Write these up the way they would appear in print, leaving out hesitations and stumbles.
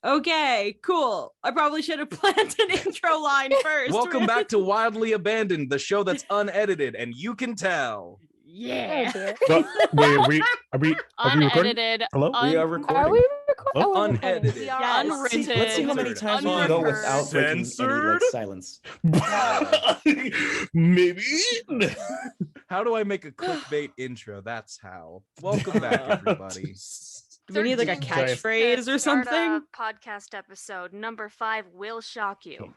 Okay, cool. I probably should have planned an intro line first. Welcome back to Wildly Abandoned, the show that's unedited, and you can tell. Yeah. But wait, are we recording? Unedited. Hello? We are recording. Are we Oh, recording? unedited. We are Yes. unwritten. Let's see how many times we can go without breaking any Censored? silence. Maybe. How do I make a clickbait intro? That's how. Welcome back, everybody. Do we need like a 13 catchphrase or Start something? a podcast episode number 5 will shock you.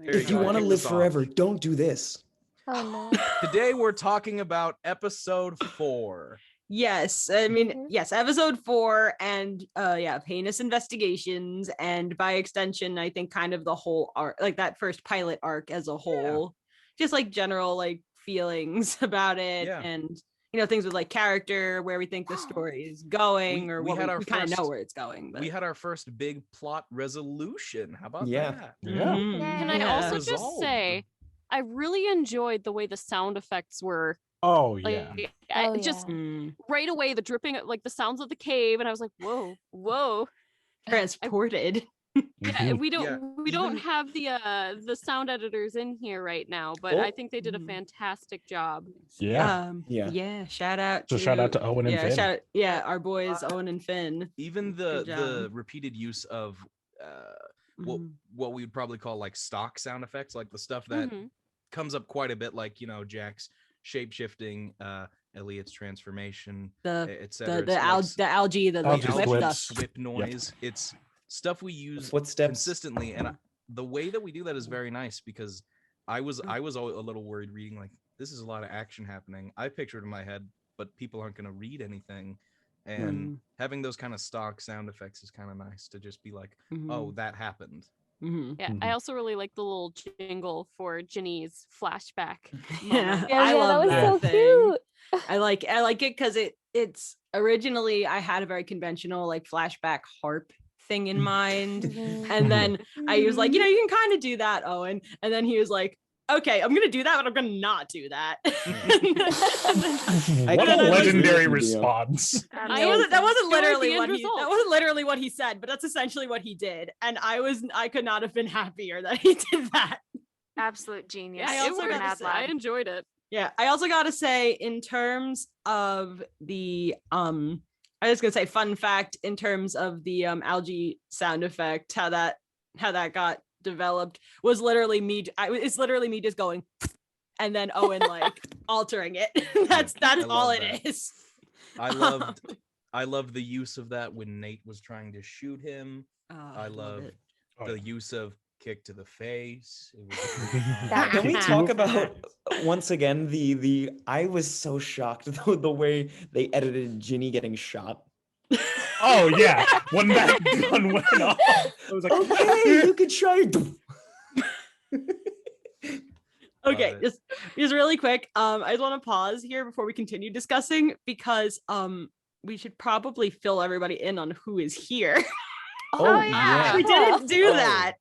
If you want to live forever, don't do this. Oh no. Today we're talking about episode 4. Yes, I mean, yes, episode 4 and Heinous Investigations, and by extension, I think kind of the whole arc, like that first pilot arc as a whole, just like general like feelings about it, and things with like character, where we think the story is going, we kind of know where it's going. But We had our first big plot resolution. How about that? Yeah. Can I also just say, I really enjoyed the way the sound effects were. Oh yeah. Just right away, the dripping, like the sounds of the cave, and I was like, whoa. transported. Yeah, we don't have the sound editors in here right now, but I think they did a fantastic job. Yeah. Shout out to Owen and Finn. Our boys Owen and Finn. Even the repeated use of what we would probably call like stock sound effects, like the stuff that comes up quite a bit, like Jack's shape-shifting, Elliot's transformation, etc. The algae, the whip noise. Yep. It's stuff we use consistently, and the way that we do that is very nice, because I was a little worried reading, like, this is a lot of action happening. I pictured in my head, but people aren't going to read anything, and having those kind of stock sound effects is kind of nice to just be like, oh, that happened. I also really like the little jingle for Ginny's flashback. I love that so thing. cute. I like it because it's originally I had a very conventional like flashback harp thing in mind, and then I was like, you can kind of do that, Owen, and then he was like, okay, I'm gonna do that, but I'm gonna not do that. What a legendary response. That wasn't literally what he said, but that's essentially what he did, and I could not have been happier that he did that. Absolute genius. I enjoyed it. Yeah, I also gotta say, in terms of the I was gonna say fun fact in terms of the algae sound effect, how that got developed was literally me. It's literally me just going, and then Owen like altering it. That's all it is. I loved the use of that when Nate was trying to shoot him. I love the use of kick to the face. Can we talk about once again the I was so shocked the way they edited Ginny getting shot. Oh yeah, when that gun went off, I was like, okay, you can try. Okay, just really quick. I just want to pause here before we continue discussing, because we should probably fill everybody in on who is here. Oh yeah, we didn't do that.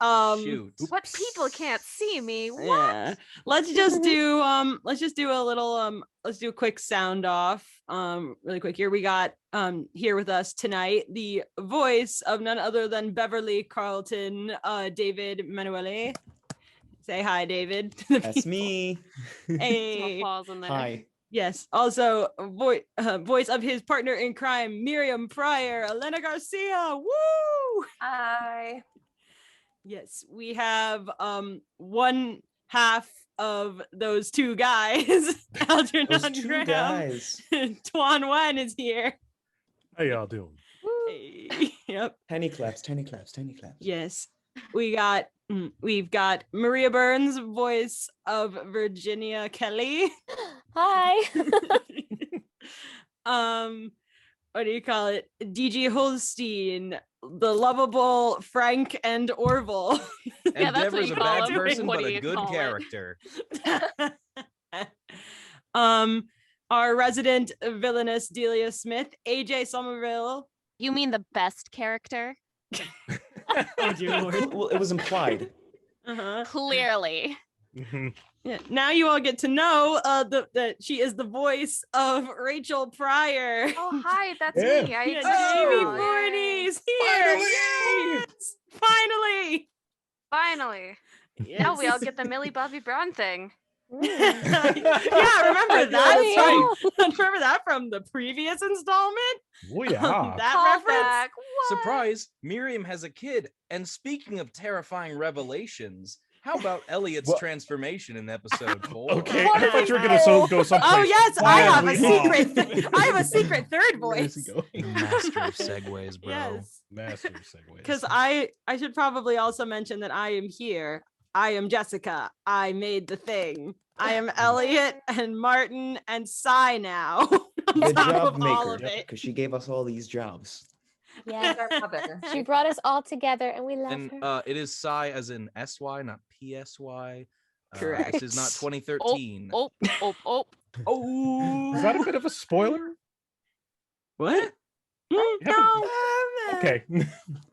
Shoot. But people can't see me. What? Yeah. Let's just do a little let's do a quick sound off. Really quick here. We got here with us tonight the voice of none other than Beverly Carlton, David Manuele. Say hi, David. That's me. Hey. Applause in there. Hi. Yes. Also, voice of his partner in crime, Miriam Pryor, Elena García. Woo! Hi. Yes, we have one half of those two guys. Algernon Graham. Guys. Toan Nguyen is here. how y'all doing? Hey. Yep. Tiny claps, tiny claps, tiny claps. Yes. We've got Maria Burns, voice of Virginia Kelly. Hi. What do you call it? DG Holsteen, the lovable Frank and Orville. And that's what Deborah's you a call bad it. person, What but do a you good call it? character. Our resident villainous Delia Smith, AJ Somerville. You mean the best character? Oh dear Lord. Well, it was implied. Uh-huh. Clearly. Yeah, now you all get to know that she is the voice of Rachel Pryor. Oh, hi, that's Yeah. me. Jamie Forney's here. Yes! Finally. Finally. Yes. Now we all get the Millie Bobby Brown thing. Yeah, remember that? Remember that from the previous installment? Oh yeah. That reference? Back. Surprise! Miriam has a kid. And speaking of terrifying revelations, how about Elliot's transformation in episode 4? Okay, I thought you were gonna go someplace. Oh yes, I have a wildly secret. I have a secret third Where's he voice. going? Master of segues, bro. Yes, Master of segues. because I should probably also mention that I am here. I am Jessica. I made the thing. I am Elliot and Martin and Cy now. The job all of maker, it. because she gave us all these jobs. Yes, Yeah, our mother. she brought us all together, and we love And her. it is Psy as in SY, not PSY. Correct. This is not 2013. Oh. Oh, Is that a bit of a spoiler? what? Yeah, No, Okay,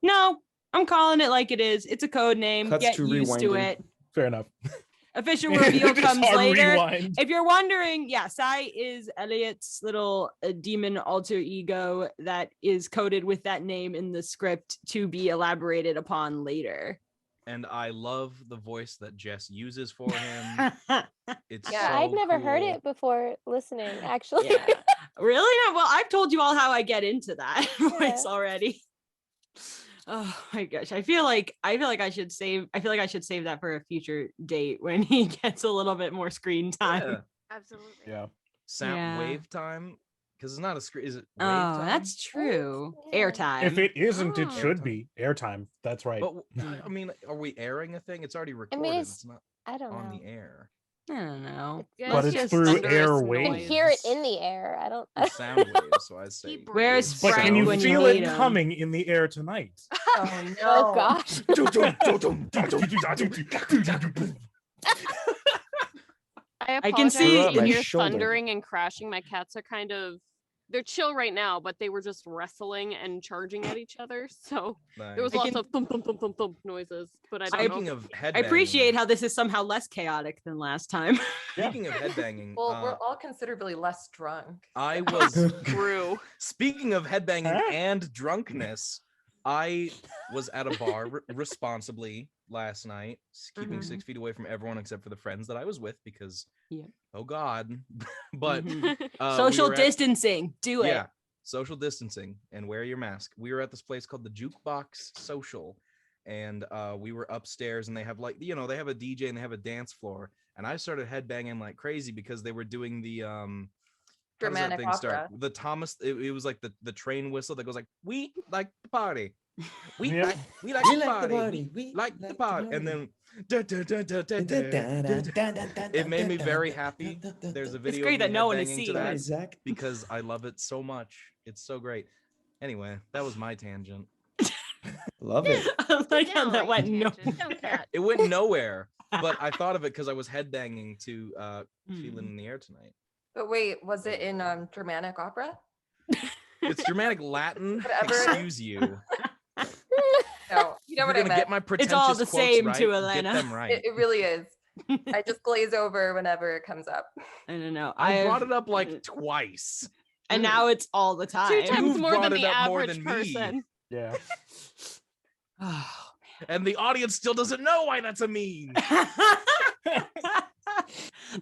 no. I'm calling it like it is. It's a code name. Cuts Get to used to rewinding. it. fair enough. Official reveal Just comes hard later. rewind. If you're wondering, yeah, Sai is Elliot's little demon alter ego that is coded with that name in the script to be elaborated upon later. And I love the voice that Jess uses for him. It's Yeah, so I'd never heard cool. it before listening, actually. Yeah. Really? Well, I've told you all how I get into that voice already. Oh my gosh. I feel like I should save that for a future date when he gets a little bit more screen time. Yeah. Absolutely. Yeah. Sound Yeah. wave time, because it's not a screen. Is it Oh, wave time? that's true. Yeah. Airtime. If it isn't, it Oh. should be airtime. That's right. But I mean, are we airing a thing? It's already recorded. it's- It's not I don't on know. the air. I don't know. Yeah, But it's just through thunderous airwaves. You can noise. hear it in the air. I don't. It's sound waves, so I say. Keep Where's wave But Frank can you when you feel need it him? coming in the air tonight? Oh no. Oh gosh. I can see Threw out if my you're shoulder. thundering and crashing. My cats are they're chill right now, but they were just wrestling and charging at each other. So there was I lots can- of thump thump thump thump thump noises. But I don't know. Speaking of headbanging, I appreciate how this is somehow less chaotic than last time. Speaking of headbanging, Well, we're all considerably less drunk. I was True. speaking of headbanging Huh? and drunkenness. I was at a bar responsibly last night, keeping 6 feet away from everyone except for the friends that I was with because, Yeah. oh God. But Mhm. we Social were at- distancing. Do it. Yeah, social distancing and wear your mask. We were at this place called the Jukebox Social, and we were upstairs, and they have they have a DJ and they have a dance floor, and I started headbanging like crazy because they were doing the how does that Dramatic thing start? opera. The Thomas. It was like the train whistle that goes like, "We like the party, we Yeah. like We the like the party, party. we like the party," and then it It made me very happy. There's a video. great of that me no one is headbanging seeing to that it. Zach. because I love it so much. It's so great. Anyway, that was my tangent. Love it. I like how Down that like went tangent. nowhere. It went nowhere, but I thought of it because I was headbanging to Hmm. "Feeling in the Air Tonight." But wait, was it in dramatic opera? It's dramatic Latin. Whatever. Excuse you. No, you know You're what I gonna meant. get my pretentious all the quotes same right, to get Elena. them right. It really is. I just glaze over whenever it comes up. I don't know. I brought it up like twice. and now it's all the time. 2 times You've more brought than it the up more average than me. person. Yeah. Oh. And the audience still doesn't know why that's a meme.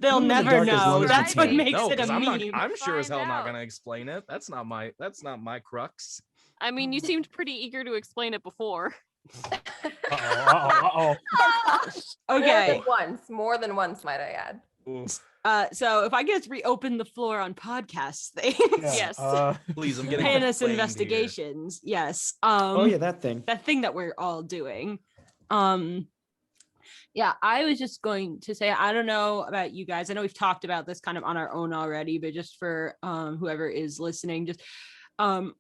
They'll In the never dark as know. long as That's it's what me. makes No, it a 'cause I'm meme. sure as hell Find not out. gonna explain it. That's not my crux. I mean, you seemed pretty eager to explain it before. Uh-oh. Okay. More than once, might I add. So if I could just reopen the floor on podcast things. Yes. Please, I'm getting Heinous inflamed here. Investigations. Yes. Oh yeah, that thing. That thing that we're all doing. Yeah, I was just going to say, I don't know about you guys. I know we've talked about this kind of on our own already, but just for whoever is listening, just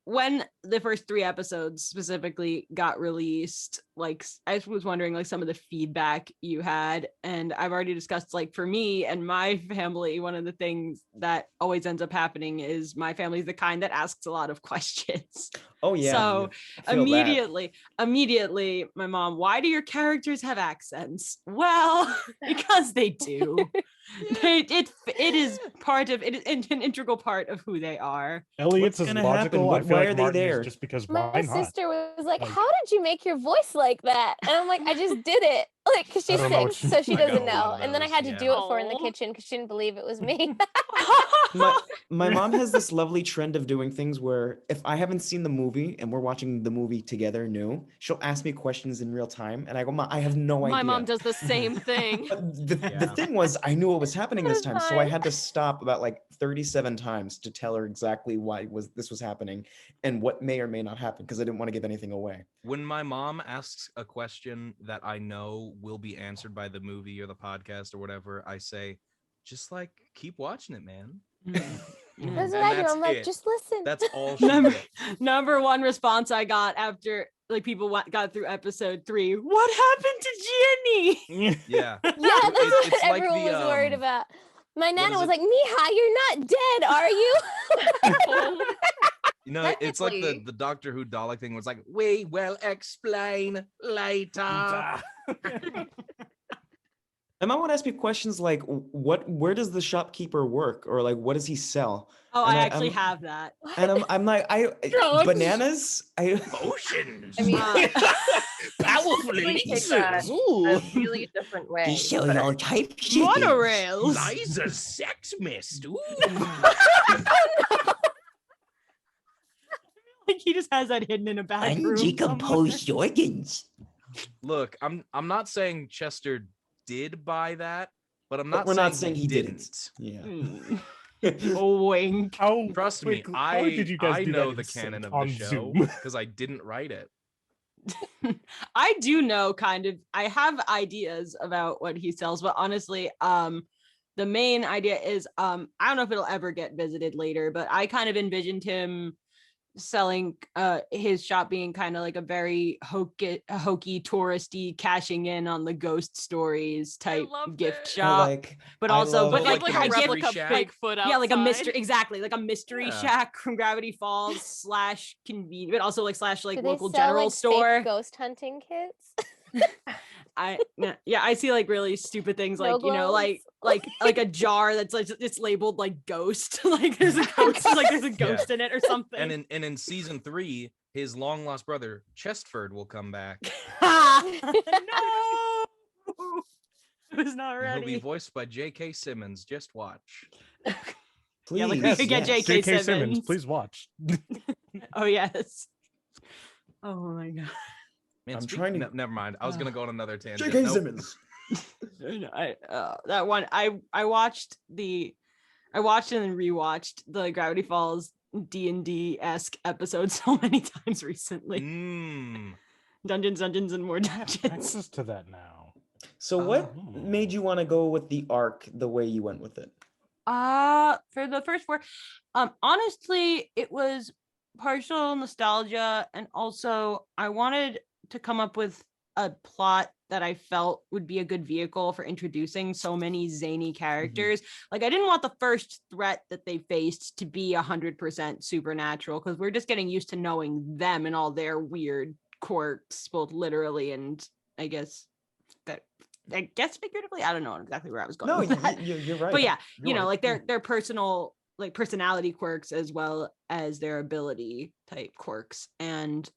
when the first 3 episodes specifically got released, like I was wondering like some of the feedback you had, and I've already discussed, like for me and my family, one of the things that always ends up happening is my family's the kind that asks a lot of questions. Oh yeah. So I feel that. immediately, my mom, why do your characters have accents? Well, because they do. It is part of it is an integral part of who they are. Elliot's What's is gonna happen? logical. I feel Why like are they Martin there? is just because My why not? sister was like, Like- "How did you make your voice like that?" And I'm like, "I just did it." Like, because she I don't know what sings, you- so she I got doesn't a lot know. of And then I those, had to yeah. do it for her in the Aw. kitchen because she didn't believe it was me. My mom has this lovely trend of doing things where if I haven't seen the movie and we're watching the movie together new, she'll ask me questions in real time, and I go, "Ma, I have no idea." My mom does the same thing. But the Yeah. thing was, I knew what was happening this That time, is so I fine. had to stop about like 37 times to tell her exactly why this was happening and what may or may not happen because I didn't want to give anything away. When my mom asks a question that I know will be answered by the movie or the podcast or whatever, I say, just like keep watching it, man. That's what And I do. that's I'm like, it. just listen. That's all she number, gets. number one response I got after like people got through episode 3. What happened to Jenny? Yeah. Yeah, that's what it's like everyone the, was worried about. My what nana is was it? like, "Mija, you're not dead, are you?" You know, it's like Technically. the Doctor Who Dalek thing where it's like, we will explain later. My mom would ask me questions like, where does the shopkeeper work? Or like, what does he sell? Oh, And I actually I'm- have that. And I'm like, Drugs. bananas? Potions. I mean, Powerful really take that elixirs. Ooh. a really different way. but all types Monorails. Liza's sex mist. Ooh. Like he just has that hidden in a back room somewhere. organs. Look, I'm not saying Chester did buy that, but I'm But not we're saying not saying he didn't. Yeah. Oh, wink. How Trust me, how did you guys I do know that the in sync canon of on the show Zoom? because I didn't write it. I do know kind of, I have ideas about what he sells, but honestly, the main idea is I don't know if it'll ever get visited later, but I kind of envisioned him selling his shop being kind of like a very hokey touristy cashing in on the ghost stories type loved gift it. shop, but I also love- but Like like the a I get replica Shack? Bigfoot outside. yeah, like a mystery, exactly, like a mystery Yeah. shack from Gravity Falls / convenient, but also like / Do like they local sell, general like, store. fake ghost hunting kits? I see like really stupid things No like, you know, gloves? like a jar that's like it's labeled like ghost, like there's a ghost, like there's a ghost in it or something. And in season 3, his long lost brother Chestford will come back. No, I was not And he'll be ready. voiced by J.K. Simmons. Just watch. Please, Yeah, like we could get yes. J.K. J.K. Simmons. Please watch. Oh yes. Oh my god. Man, I'm trying to- never mind. I was gonna go on another tangent. J.K. Nope. Simmons. That one I watched and then rewatched the Gravity Falls D&D-esque episode so many times recently. Dungeons and more I have dungeons. access to that now. So what Oh. made you want to go with the arc the way you went with it? For the first 4, honestly, it was partial nostalgia, and also I wanted to come up with a plot that I felt would be a good vehicle for introducing so many zany characters. Like I didn't want the first threat that they faced to be 100% supernatural, because we're just getting used to knowing them and all their weird quirks, both literally and I guess figuratively. I don't know exactly where I was going. No, with that. you're right. But yeah, You're you know, right. like their personal like personality quirks as well as their ability type quirks. And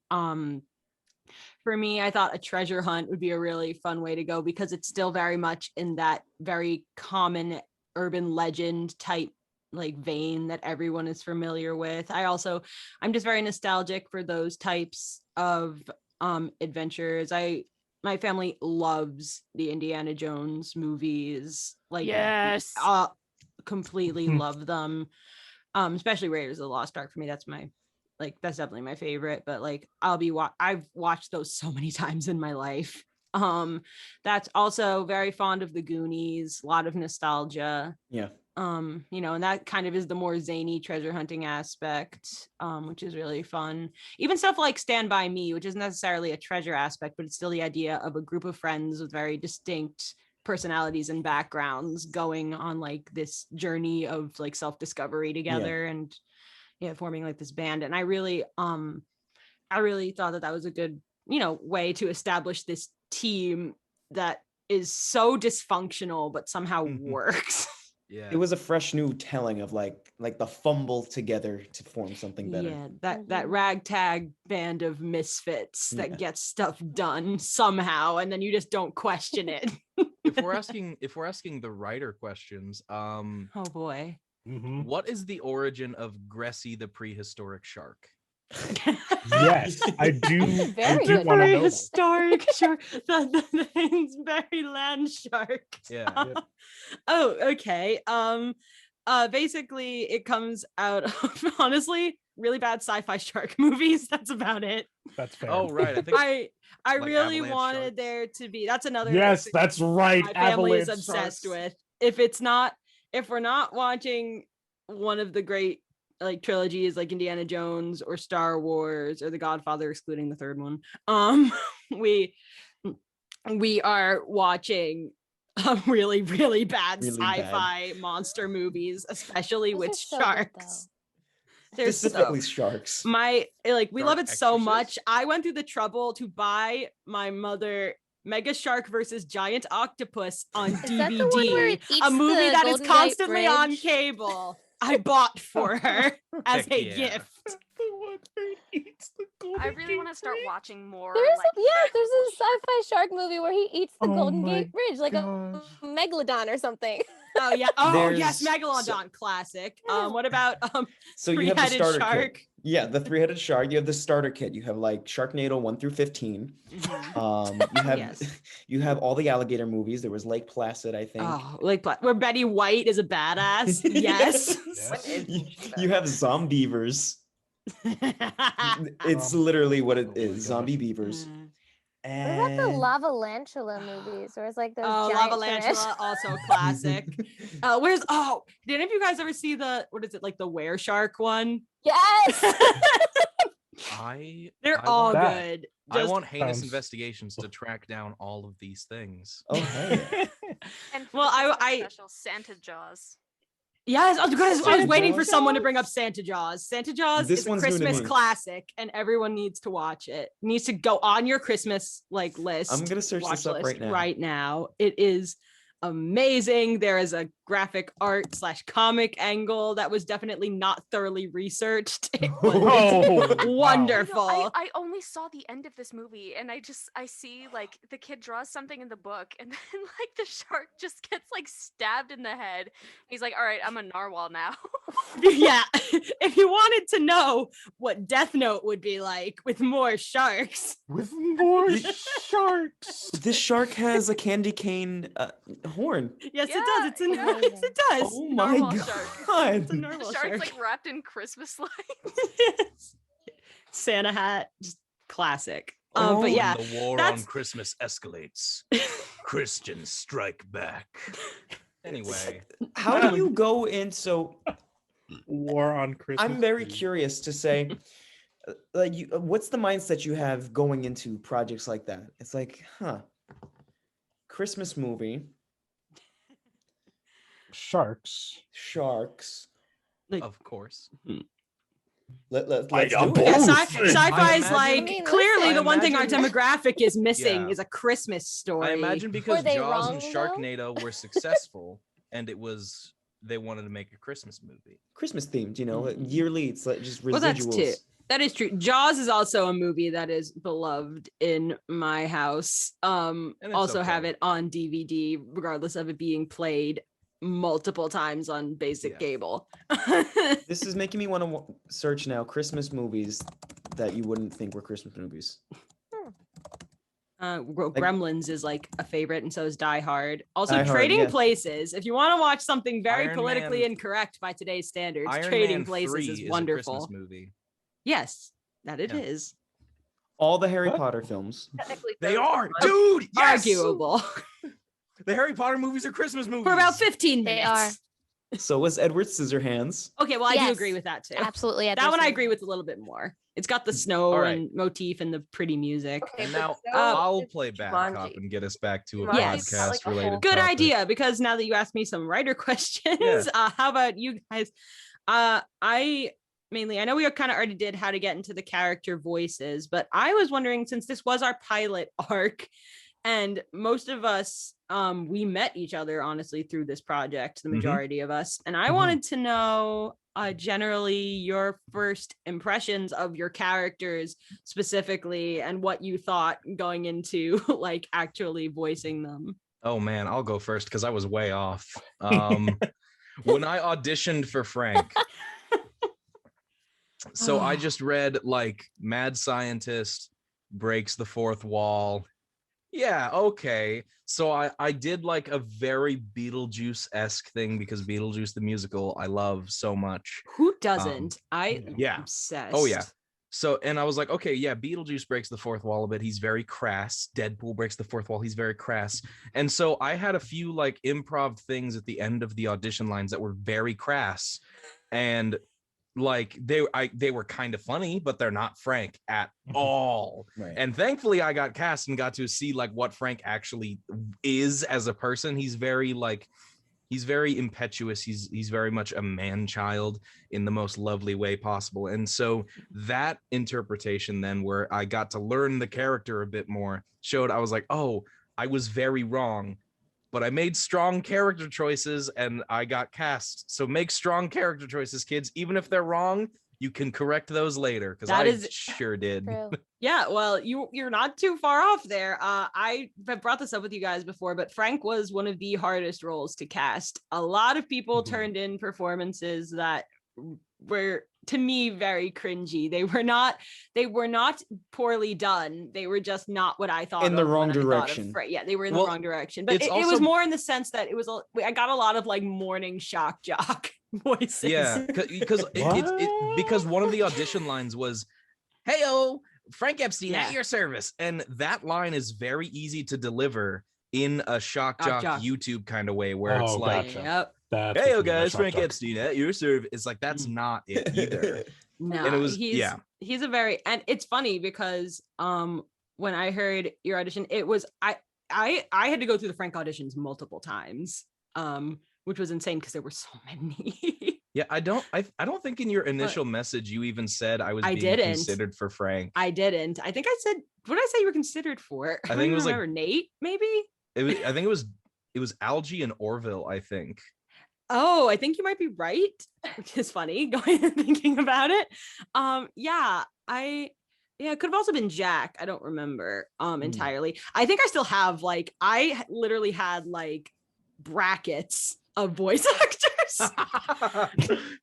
for me, I thought a treasure hunt would be a really fun way to go, because it's still very much in that very common urban legend type like vein that everyone is familiar with. I'm just very nostalgic for those types of adventures. My family loves the Indiana Jones movies. Like Yes. completely love them. Especially Raiders of the Lost Ark. For me, that's definitely my favorite. But like I've watched those so many times in my life. That's also very fond of the Goonies, a lot of nostalgia. Yeah. You know, and that kind of is the more zany treasure hunting aspect, which is really fun. Even stuff like Stand By Me, which isn't necessarily a treasure aspect, but it's still the idea of a group of friends with very distinct personalities and backgrounds going on like this journey of like self-discovery together and forming like this band. And I really I really thought that was a good, way to establish this team that is so dysfunctional but somehow works. Yeah, it was a fresh new telling of like the fumble together to form something better. Yeah, that ragtag band of misfits that gets stuff done somehow, and then you just don't question it. if we're asking the writer questions, oh boy, what is the origin of Gressy the prehistoric shark? Yes, I do. Very I do good. want to know. Prehistoric shark. The name's very land shark. Yeah. Oh, okay. Basically, it comes out of honestly really bad sci-fi shark movies. That's about it. That's fair. Oh right, I think I like really avalanche wanted sharks. there to be. That's another. Yes, thing that's right. my family is Avalanche obsessed sharks. with. If we're not watching one of the great like trilogies like Indiana Jones or Star Wars or The Godfather, excluding the third one, we are watching really, really bad sci-fi monster movies, especially Those with are so sharks. good, Specifically sharks. We Shark love it so Exorcist? much. I went through the trouble to buy my mother Mega Shark versus Giant Octopus on Is that the one where DVD, it eats a movie the that is Golden Gate constantly on Bridge? cable. I bought for her as Heck a yeah. gift. The one where it eats the Golden I really Gate want to start Bridge. watching more. There's like, there's a sci-fi shark movie where he eats the Oh Golden my Gate Bridge, like a gosh. megalodon or something. Oh yeah. Oh yes, There's- Megalodon classic. What about So you have the three-headed starter shark? kit. Yeah, the three-headed shark. You have the starter kit. You have like Sharknado 1 through 15. You have Yes. you have all the alligator movies. There was Lake Placid, I think. Oh, like where Betty White is a badass. Yes. You have zombie beavers. It's literally what it is. Zombie beavers. What about the And Lava Lantula movies, where it's like those Oh, giant Lava Lantula, also a classic. Did any of you guys ever see what is it, like the were shark one? Yes. They're I all want- good. I Just- want Heinous Sounds- Investigations to track down all of these things. oh, hell yeah. And Well, for the Christmas I- special Santa Jaws. Yes, I was Santa waiting for Jaws? someone to bring up Santa Jaws. Santa Jaws This is a one's new to Christmas me. classic, and everyone needs to watch it. Needs to go on your Christmas list. I'm gonna search watch this up list right now. Right now, it is amazing. There is a graphic art / comic angle that was definitely not thoroughly researched. It was Oh, wow. wonderful. I only saw the end of this movie, and I see like the kid draws something in the book, and then like the shark just gets like stabbed in the head. He's like, "All right, I'm a narwhal now." Yeah, if you wanted to know what Death Note would be like with more sharks. With more sharks. This shark has a candy cane horn. Yes, it Yeah, does. It's a yeah. yes, it does. Oh my Narwhal shark. god. It's a The normal shark's shark. like wrapped in Christmas lights. Yes. Santa hat, just classic. Oh, But yeah, When the war that's- on Christmas escalates, Christians strike back. Anyway, How do you go in War on Christmas. I'm very Eve. curious to say what's the mindset you have going into projects like that? It's like, Christmas movie, Sharks. sharks. of course. Let's I do got it. yeah, both. sci-fi is imagine- like I mean, clearly listen. the one thing our imagine- demographic is missing Yeah. is a Christmas story. I imagine because they Jaws and wrong, though? Sharknado were successful, and they wanted to make a Christmas movie. Christmas themed, yearly. It's like just residuals. Well, that's too. That is true. Jaws is also a movie that is beloved in my house. it's Also okay. have it on DVD, regardless of it being played multiple times on basic Yeah. cable. This is making me want to search now Christmas movies that you wouldn't think were Christmas movies. Gremlins is like a favorite, and so is Die Hard. Also, Die Hard, Trading yes. Places. If you want to watch something very Iron politically Man- incorrect by today's standards, Iron Trading Man Places 3 is a Christmas wonderful. movie. Yes, that it is. Yeah. All the Harry What? Potter films. Technically, They those are, ones. dude. Yes! Arguable The Harry Potter movies are Christmas movies. for about 15 They minutes. So was Edward Scissorhands. Okay, well, I do Yes. agree with that too. Absolutely. That one I agree with a little bit more. It's got the snow All right. and motif and the pretty music. Okay, And but now so I'll is play bad Jumanji. cop and get us back to a Jumanji's Yes. got, like, podcast a whole- related. Good topic. idea, because now that you asked me some writer questions, Yeah. how about you guys? I mainly, I know we kind of already did how to get into the character voices, but I was wondering, since this was our pilot arc, and most of us, we met each other, honestly, through this project, the majority of us. And I wanted to know generally your first impressions of your characters specifically and what you thought going into like actually voicing them. Oh man, I'll go first because I was way off. When I auditioned for Frank, so I just read like mad scientist breaks the fourth wall. Yeah, okay. So I did like a very Beetlejuice-esque thing because Beetlejuice the musical I love so much. Who doesn't? I'm obsessed. Oh yeah. So, and I was like, okay, yeah, Beetlejuice breaks the fourth wall a bit. He's very crass. Deadpool breaks the fourth wall. He's very crass. And so I had a few like improv things at the end of the audition lines that were very crass. And like they were kind of funny, but they're not Frank at all. Right. And thankfully I got cast and got to see like what Frank actually is as a person. He's very impetuous. He's very much a man-child in the most lovely way possible. And so that interpretation then where I got to learn the character a bit more showed I was like, oh, I was very wrong. But I made strong character choices and I got cast. So make strong character choices, kids. Even if they're wrong, you can correct those later. Because I sure did. Yeah, well, you're not too far off there. I've brought this up with you guys before, but Frank was one of the hardest roles to cast. A lot of people turned in performances that were, to me, very cringy. They were not poorly done. They were just not what I thought in the wrong direction. Yeah, they were in the wrong direction. But it was more in the sense that I got a lot of like morning shock jock voices. Yeah, because because one of the audition lines was, "Heyo, Frank Epstein at your service," and that line is very easy to deliver in a shock jock YouTube kind of way, where it's like, "Heyo guys, Frank Epstein at your service." It's like that's not it either. No, and it was he's a very, and it's funny because when I heard your audition, it was I had to go through the Frank auditions multiple times, which was insane because there were so many. Yeah, I don't think in your initial message you even said I was being considered for Frank. I didn't. I think I said, what did I say you were considered for? I think it was like Nate, maybe. I think it was Algie and Orville, I think. Oh, I think you might be right, which is funny going and thinking about it. It could have also been Jack. I don't remember entirely. I think I still have I literally had brackets of voice actors.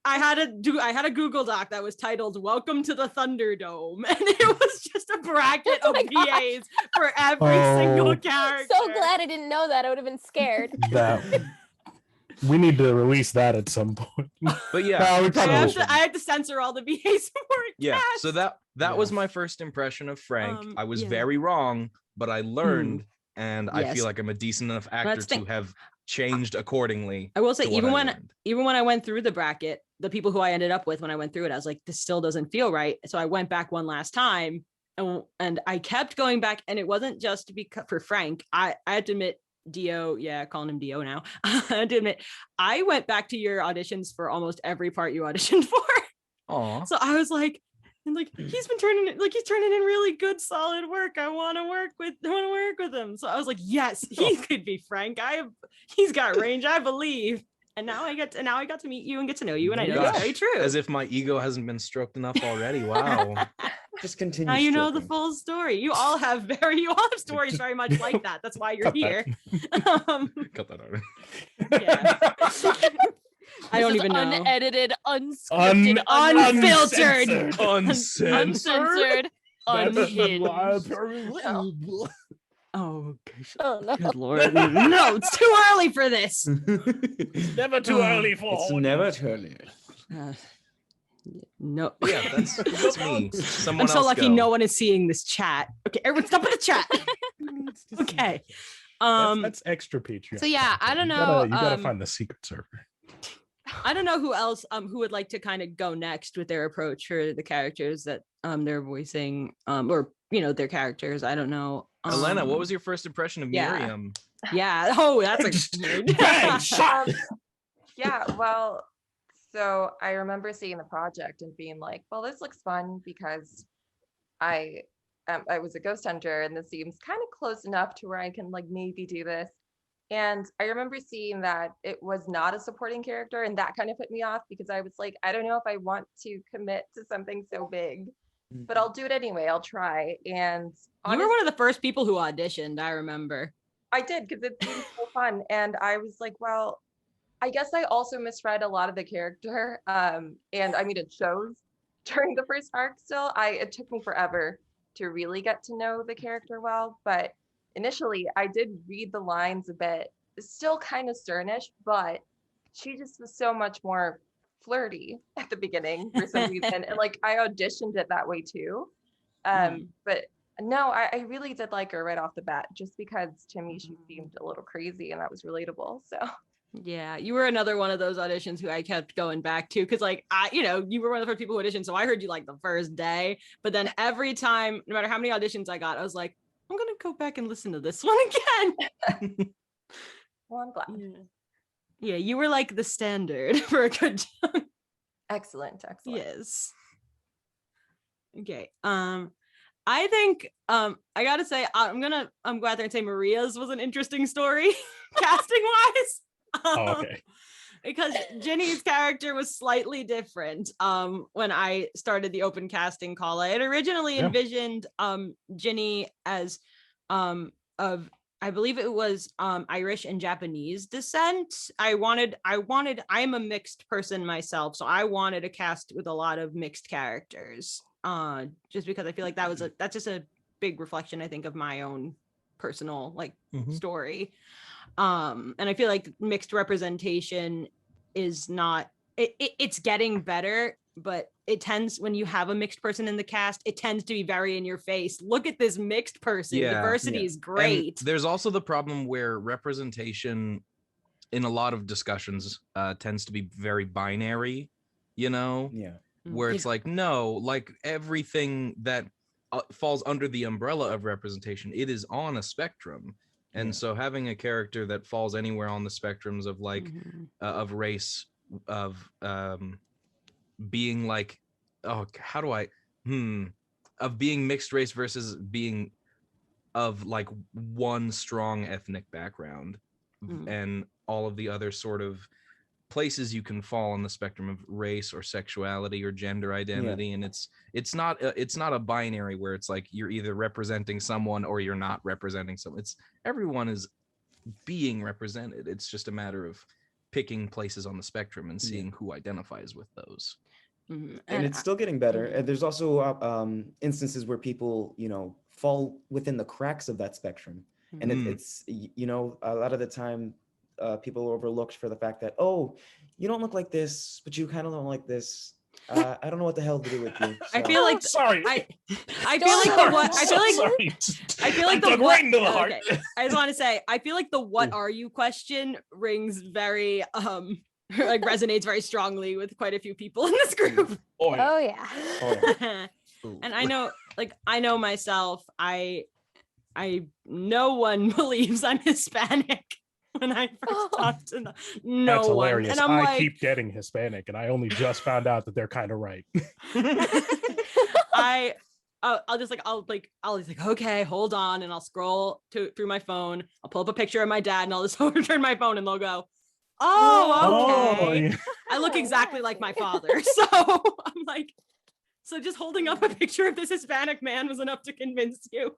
I had a Google Doc that was titled "Welcome to the Thunderdome," and it was just a bracket of VAs for every single character. So glad I didn't know that. I would have been scared. We need to release that at some point. But yeah, I had to censor all the VAs for it. Yeah, so that was my first impression of Frank. I was very wrong, but I learned, and I feel like I'm a decent enough actor to have changed accordingly. I will say, even when I went through the bracket, the people who I ended up with when I went through it, I was like, this still doesn't feel right. So I went back one last time, and I kept going back, and it wasn't just because for Frank. I had to admit, Dio, calling him Dio now. I had to admit, I went back to your auditions for almost every part you auditioned for. Aww. So I was like, he's turning in really good, solid work. I want to work with him. So I was like, yes, he could be Frank. He's got range, I believe. And now I got to meet you and get to know you, and I know it's very true. As if my ego hasn't been stroked enough already. Wow. Just continue. Now you know the full story. You all have stories very much like that. That's why you're here. Cut that out. Yeah. I don't even know. Unedited, unscripted, unfiltered, uncensored, unhinged. Oh, gosh. Oh, no. Good Lord. No, it's too early for this. It's never too early for It's never too early. No. Yeah, that's me. I'm so lucky no one is seeing this chat. Okay, everyone stop in the chat. Okay. That's extra Patreon. So yeah, I don't know. You gotta find the secret server. I don't know who else who would like to kind of go next with their approach for the characters that they're voicing or their characters. I don't know. Elena, what was your first impression of Miriam? Yeah. Oh, that's a Yeah, well, So I remember seeing the project and being like, well, this looks fun because I was a ghost hunter and this seems kind of close enough to where I can like maybe do this. And I remember seeing that it was not a supporting character, and that kind of put me off because I was like, I don't know if I want to commit to something so big, but I'll do it anyway. I'll try. And you were one of the first people who auditioned, I remember. I did, because it seemed so fun. And I was like, well, I guess I also misread a lot of the character. And I mean, it shows during the first arc still. It took me forever to really get to know the character well, but initially I did read the lines a bit, still kind of sternish, but she just was so much more flirty at the beginning for some reason. And like I auditioned it that way too. But no, I really did like her right off the bat, just because to me she seemed a little crazy and that was relatable. So yeah, you were another one of those auditions who I kept going back to, because like you were one of the first people who auditioned, so I heard you like the first day, but then every time, no matter how many auditions I got, I was like, I'm gonna go back and listen to this one again. Well, I'm glad. Yeah, you were like the standard for a good job. Excellent. Yes. Okay. I think I gotta say I'm go out there and say Maria's was an interesting story, casting wise. Okay. Because Ginny's character was slightly different when I started the open casting call. I had originally envisioned Ginny as of, I believe it was Irish and Japanese descent. I'm a mixed person myself, so I wanted a cast with a lot of mixed characters. Just because I feel like that's just a big reflection, I think, of my own personal story. And I feel like mixed representation is not it's getting better, but it tends, when you have a mixed person in the cast, it tends to be very in your face. Look at this mixed person. Diversity is great. And there's also the problem where representation in a lot of discussions tends to be very binary, where it's like, no, like everything that falls under the umbrella of representation, it is on a spectrum. And so having a character that falls anywhere on the spectrums of like of race, of being like, of being mixed race versus being of like one strong ethnic background, and all of the other sort of places you can fall on the spectrum of race or sexuality or gender identity. And it's not a binary where it's like you're either representing someone or you're not representing someone. It's everyone is being represented. It's just a matter of picking places on the spectrum and seeing who identifies with those. And it's still getting better. And there's also instances where people fall within the cracks of that spectrum. And it's a lot of the time people are overlooked for the fact that, oh, you don't look like this, but you kind of don't like this. I don't know what the hell to do with you. So. I feel like sorry. I feel like the what I feel like sorry. I feel like I'm the what into the heart. Okay. I just want to say I feel like the what are you question rings very like resonates very strongly with quite a few people in this group. Oh yeah. And I know myself, no one believes I'm Hispanic. When I first talked to them, That's hilarious. And I'm I keep getting Hispanic, and I only just found out that they're kind of right. I'll just okay, hold on, and I'll scroll through my phone. I'll pull up a picture of my dad, and I'll just overturn my phone, and they'll go, "Oh, okay." Yeah. I look exactly like my father, so I'm like, so just holding up a picture of this Hispanic man was enough to convince you.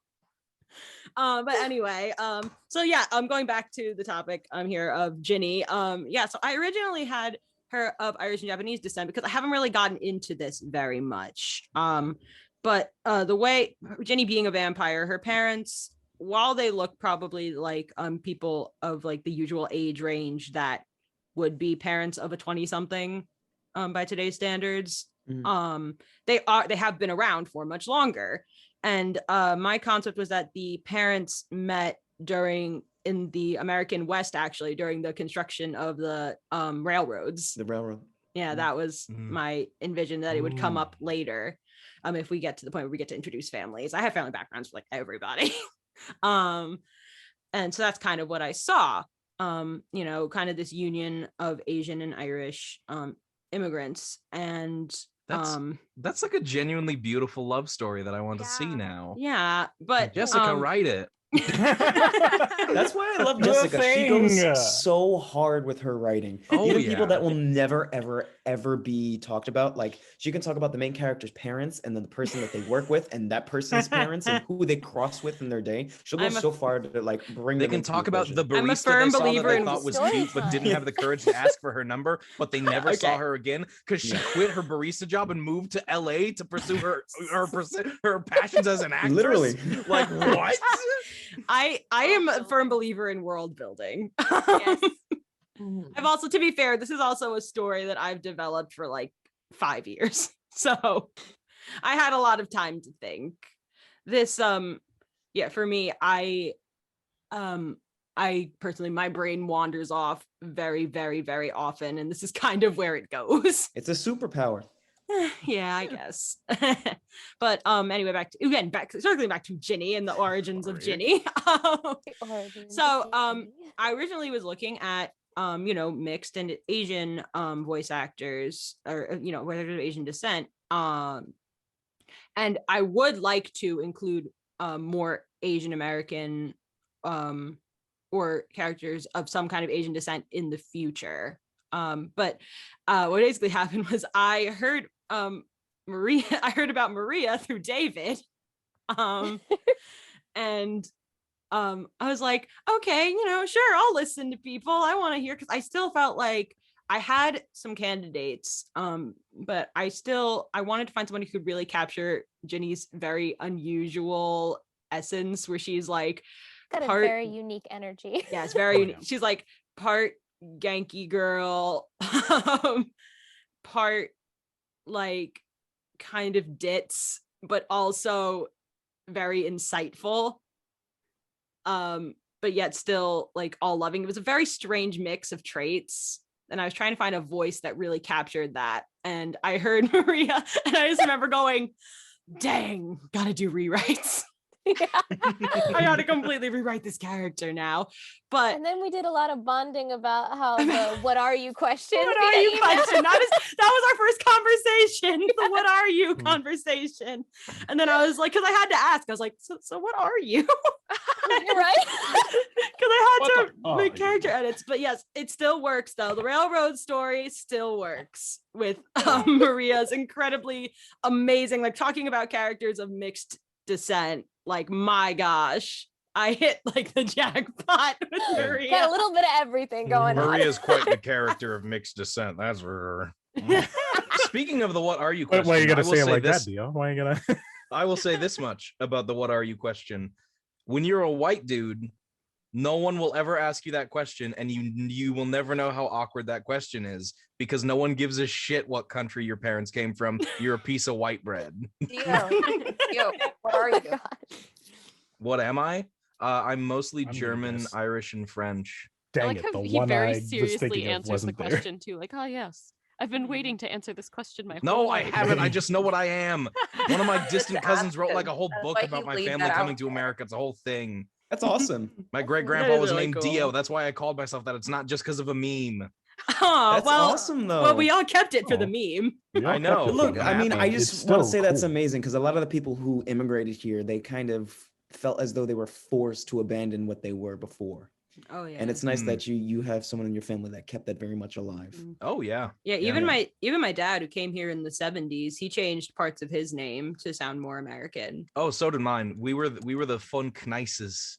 But anyway, so yeah, I'm going back to the topic here of Ginny. So I originally had her of Irish and Japanese descent because I haven't really gotten into this very much. But the way Ginny being a vampire, her parents, while they look probably like people of like the usual age range that would be parents of a 20-something by today's standards, they have been around for much longer. And my concept was that the parents met in the American West, actually, during the construction of the railroads. The railroad. Yeah, that was my envision, that it would come up later if we get to the point where we get to introduce families. I have family backgrounds for like everybody. And so that's kind of what I saw, kind of this union of Asian and Irish immigrants, and that's like a genuinely beautiful love story that I want to see now. Yeah, but Jessica, write it. That's why I love Jessica. She goes so hard with her writing. Even people that will never, ever, ever be talked about. Like, she can talk about the main character's parents and then the person that they work with and that person's parents and who they cross with in their day. She'll go so far to like bring them. They can talk about the barista they saw that they thought was cute but didn't have the courage to ask for her number, but they never saw her again because she quit her barista job and moved to LA to pursue her passions as an actress. Literally. Like, what? I am a firm believer in world building. Yes. I've also, to be fair, this is also a story that I've developed for like 5 years. So I had a lot of time to think. This for me, I personally, my brain wanders off very, very, very often, and this is kind of where it goes. It's a superpower. Yeah, I guess. But anyway, circling back to Ginny and the origins of Ginny. So I originally was looking at mixed and Asian voice actors, or whether they're Asian descent. And I would like to include more Asian American or characters of some kind of Asian descent in the future. But what basically happened was I heard about Maria through David. And I was like, okay, sure, I'll listen to people. I want to hear, because I still felt like I had some candidates, but I wanted to find someone who could really capture Ginny's very unusual essence, where she's like got a very unique energy. Yeah, it's very unique. She's like part Yankee girl, part like kind of ditz, but also very insightful, but yet still like all loving. It was a very strange mix of traits, and I was trying to find a voice that really captured that. And I heard Maria, and I just remember going, dang, gotta do rewrites. Yeah. I gotta completely rewrite this character now. But and then we did a lot of bonding about how the what are you question. What are you question? That was our first conversation. The what are you conversation. And then I was like, because I had to ask, I was like, so what are you? You're right. Because I had to make character edits. But yes, it still works though. The railroad story still works with Maria's incredibly amazing, like talking about characters of mixed descent. Like, my gosh, I hit like the jackpot with Maria. Got a little bit of everything going on. Maria's quite the character of mixed descent, that's for her. Speaking of the what are you question, why are you gonna say it like that, Dio? Why are you gonna I will say this much about the what are you question. When you're a white dude, no one will ever ask you that question, and you will never know how awkward that question is, because no one gives a shit what country your parents came from. You're a piece of white bread. Yo, what are you? What am I? I'm mostly German, Irish, and French. Dang it, the he one very I was seriously thinking of answers the wasn't there. question too. Like, oh yes, I've been waiting to answer this question my whole No, life. I haven't. I just know what I am. One of my distant cousins wrote like a whole book about my family coming to America. It's a whole thing. That's awesome. My great-grandpa was named Dio. That's why I called myself that. It's not just because of a meme. Oh, that's awesome though. Well, we all kept it for the meme. I know. Look, I mean, I just want to say that's amazing, because a lot of the people who immigrated here, they kind of felt as though they were forced to abandon what they were before. Oh yeah. And it's nice that you have someone in your family that kept that very much alive. Oh yeah. Yeah, even my dad, who came here in the 70s, he changed parts of his name to sound more American. Oh, so did mine. We were the Von Kneises.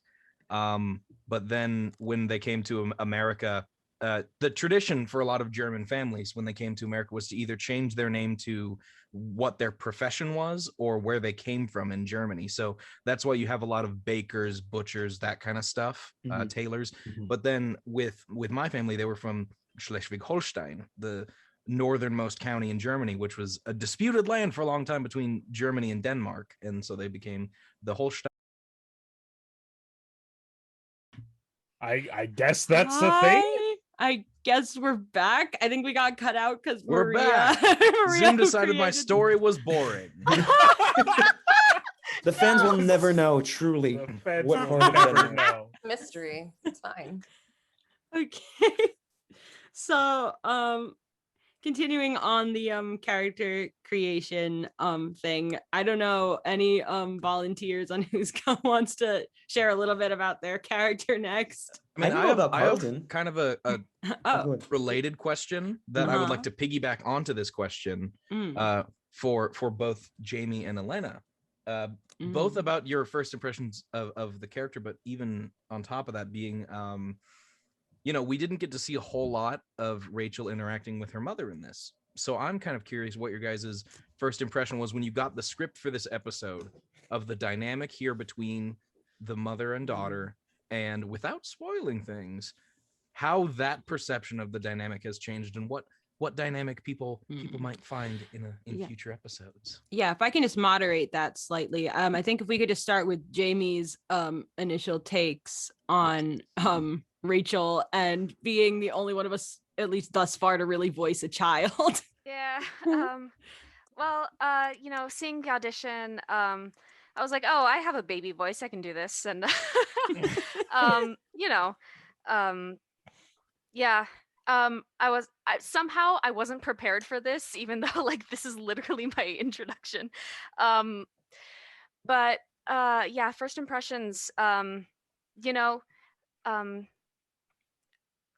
But then when they came to America, the tradition for a lot of German families when they came to America was to either change their name to what their profession was or where they came from in Germany. So that's why you have a lot of bakers, butchers, that kind of stuff, tailors. But then with my family, they were from Schleswig-Holstein, the northernmost county in Germany, which was a disputed land for a long time between Germany and Denmark. And so they became the Holstein. I guess that's the thing. I guess we're back. I think we got cut out because we're back. Zoom decided my story was boring. The fans will never know, truly. The fans will never know. Mystery. It's fine. Okay. So, continuing on the character creation thing, I don't know any volunteers on who's wants to share a little bit about their character next. I mean, I have kind of a related question that I would like to piggyback onto this question for both Jamie and Elena. Both about your first impressions of the character, but even on top of that being you know, we didn't get to see a whole lot of Rachel interacting with her mother in this. So I'm kind of curious what your guys' first impression was when you got the script for this episode of the dynamic here between the mother and daughter, and without spoiling things, how that perception of the dynamic has changed and what dynamic people might find in future episodes. Yeah, if I can just moderate that slightly. I think if we could just start with Jamie's initial takes on Rachel and being the only one of us, at least thus far, to really voice a child. Yeah. Well, you know, seeing the audition, I was like, oh, I have a baby voice. I can do this. And, you know, yeah. I wasn't prepared for this, even though like this is literally my introduction. But yeah, first impressions, you know,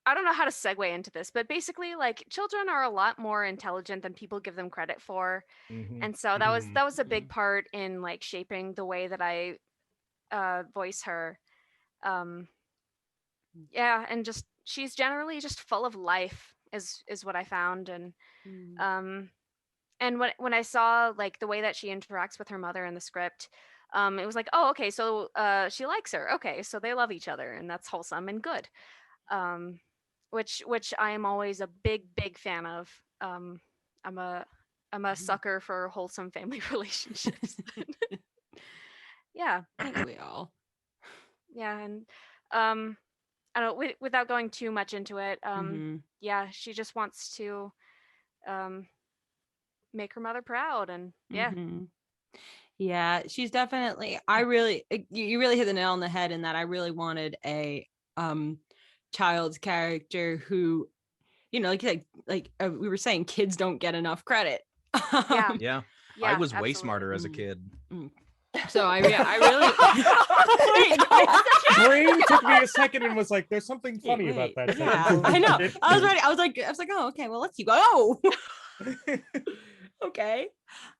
I don't know how to segue into this, but basically like children are a lot more intelligent than people give them credit for. And so that was a big part in like shaping the way that I voice her. Yeah, and just she's generally just full of life is what I found. And when I saw like the way that she interacts with her mother in the script, it was like, oh, okay, so she likes her. Okay, so they love each other, and that's wholesome and good. Which I am always a big fan of. I'm a sucker for wholesome family relationships. Yeah, I think we all. Yeah, and I don't know, without going too much into it. Yeah, she just wants to make her mother proud, and yeah. Yeah, she's definitely. You really hit the nail on the head in that I really wanted a child's character who, you know, like we were saying, kids don't get enough credit. Yeah, I was way smarter as a kid. So I really brain took me a second and was like, there's something funny about that. Yeah, I know. I was ready. I was like, oh, okay, well, let's keep going. Oh, okay.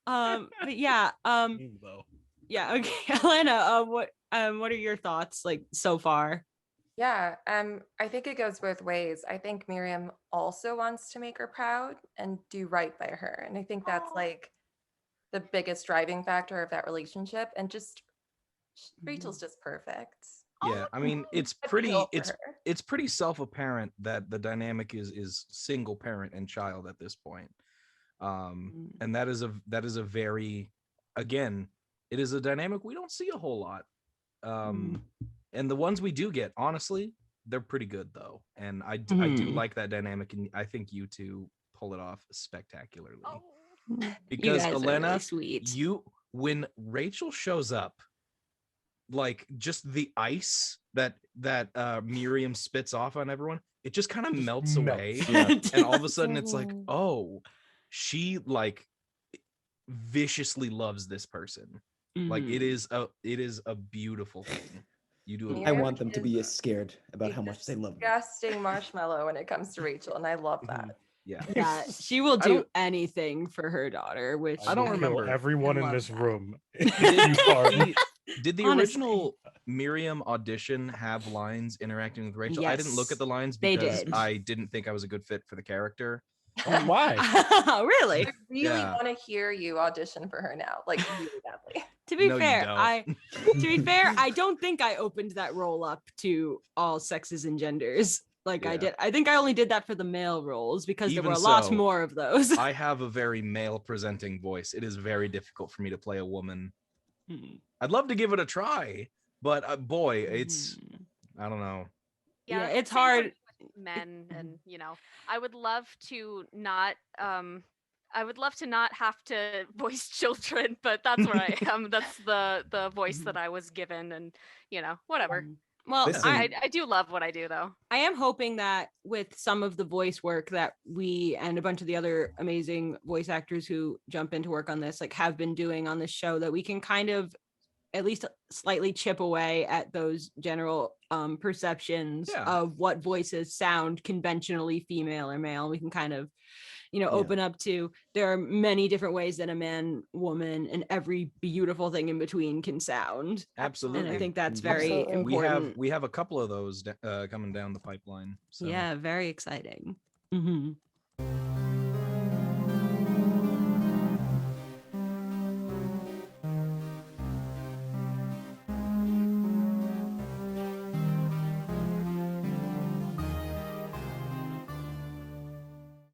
But yeah, yeah, okay. Elena, what are your thoughts like so far? Yeah, I think it goes both ways. I think Miriam also wants to make her proud and do right by her. And I think that's like the biggest driving factor of that relationship. And just Rachel's just perfect. Yeah, I mean, it's pretty self-apparent that the dynamic is single parent and child at this point. And that is a very, again, it is a dynamic we don't see a whole lot. And the ones we do get, honestly, they're pretty good though. And I do like that dynamic, and I think you two pull it off spectacularly. Because Elena, really sweet. When Rachel shows up, like just the ice that Miriam spits off on everyone, it just kind of melts away. And all of a sudden it's like, oh, she like viciously loves this person. Like it is a beautiful thing. You do. I want them to be as scared about how much they love me. Disgusting marshmallow when it comes to Rachel, and I love that. Yeah, she will do anything for her daughter, which I don't remember everyone in this room. Did the original Miriam audition have lines interacting with Rachel? Yes, I didn't look at the lines because I didn't think I was a good fit for the character. Oh, why? Really? I really want to hear you audition for her now, like really badly. To be fair, I don't think I opened that role up to all sexes and genders. Like I did. I think I only did that for the male roles because there were a lot more of those. I have a very male presenting voice. It is very difficult for me to play a woman. I'd love to give it a try, but boy, it's I don't know. Yeah, it's hard. Men, and you know, I would love to not have to voice children, but that's where I am. That's the voice that I was given, and you know, whatever. Well, Listen. I do love what I do, though. I am hoping that with some of the voice work that we and a bunch of the other amazing voice actors who jump into work on this, like, have been doing on this show, that we can kind of at least slightly chip away at those general perceptions of what voices sound conventionally female or male. We can kind of, open up to, there are many different ways that a man, woman, and every beautiful thing in between can sound. Absolutely. And I think that's very important. We have a couple of those coming down the pipeline. So. Yeah, very exciting. Mm-hmm.